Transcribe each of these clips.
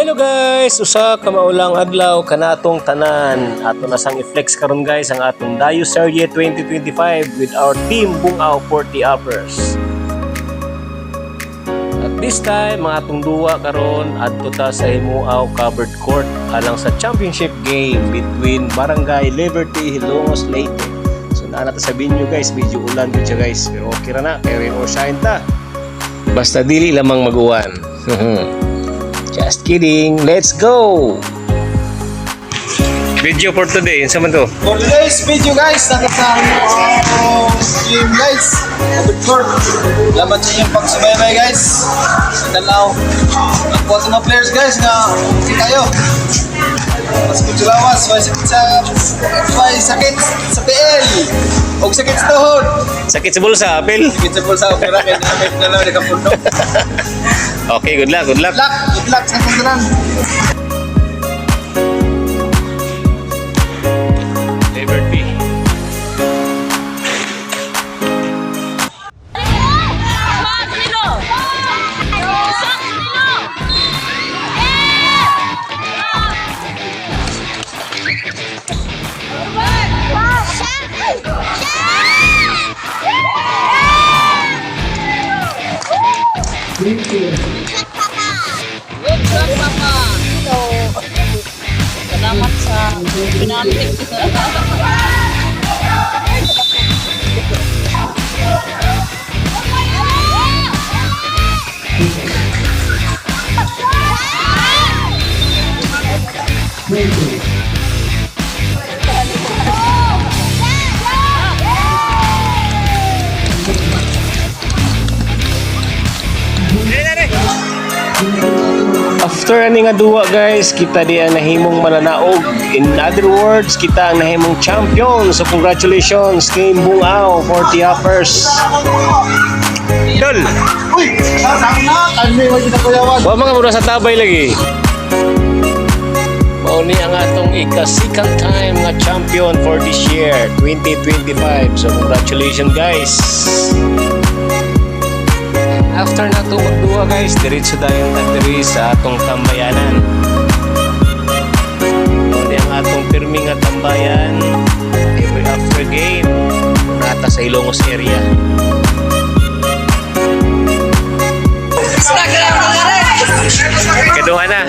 Hello guys! Usa ka maulang adlaw kanatong tanan. Ato na sang i-flex karon guys ang atong Dayo Serie 2025 with our team Bungaw 40 Uppers. At this time, mga atong duwa karon adto ta sa Himuaw Covered Court alang sa championship game between Barangay Liberty Hilongos Leyte. So naa na ta sa venue guys, medyo ulan gud siya guys. Pero okay ra na, kay rain or shine ta. Basta dili lamang mag-uwan. Just kidding. Let's go! Video for today. Saan man to? For today's video guys, nakasama mo stream guys. Covered court. Salamat sa inyong pagsubaybay guys. Sa dalaw. Nagkuha sa mga players guys na okay kayo. Mas kutsulawas, may sakit sa PL. O sakit sa tuhod. Sakit sa bulsa, Apil? Sakit sa bulsa, okay lang. Kaya may pinalaw di ka puno. Okay, good luck, good luck. Good luck sa kandalan. Liberty. Salamat sa pinamit. After ani nga duwa guys, kita di ang nahimong mananaog. In other words, kita ang nahimong champion. So congratulations Team Bungaw 40 Uppers. Dol! Uy! Saan na? Kalmi mo dito kuyawan. Wa mga muna sa tabay lagi. Mao ni ang atong ika-second time nga champion for this year 2025. So congratulations guys. After na ito magduwa guys, diretso dayon na diri sa atong tambayanan. Muna ang atong pirming nga tambayan every after game nata sa Ilongos area. Kaduha na.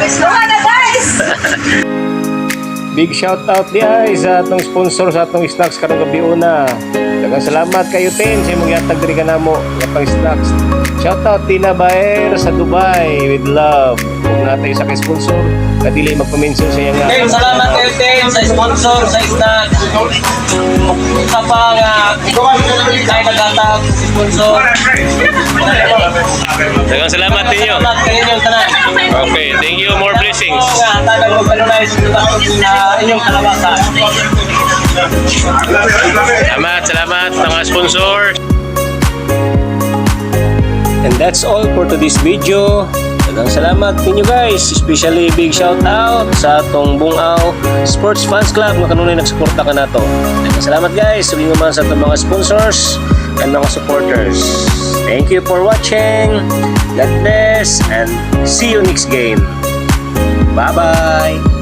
Big shout out guys sa atong sponsor sa atong snacks karong gabi una. Daghang salamat kayo Tin sa imong gihatag diri kanamo nga pang snacks. Shout out Tina Baer sa Dubai with love. Kung natay sa sponsor, kadili magpa-mention sa iya nga. Tim, salamat kayo Tim sa sponsor sa snack. Sa pa nga tayo naghatag sponsor. Daghang salamat ninyo. Salamat kayo tanan. Okay, thank you. More blessings. Nga tagal mo kanunay sa inyong kalabasan. Salamat mga sponsor. And that's all for today's video. Daghang salamat ninyo guys. Especially big shout out sa atong Bungaw Sports Fans Club nga kanunay nagsuporta ka nato. Daghang salamat guys. Suging naman sa atong mga sponsors and mga supporters. Thank you for watching. God bless and see you next game. Bye-bye.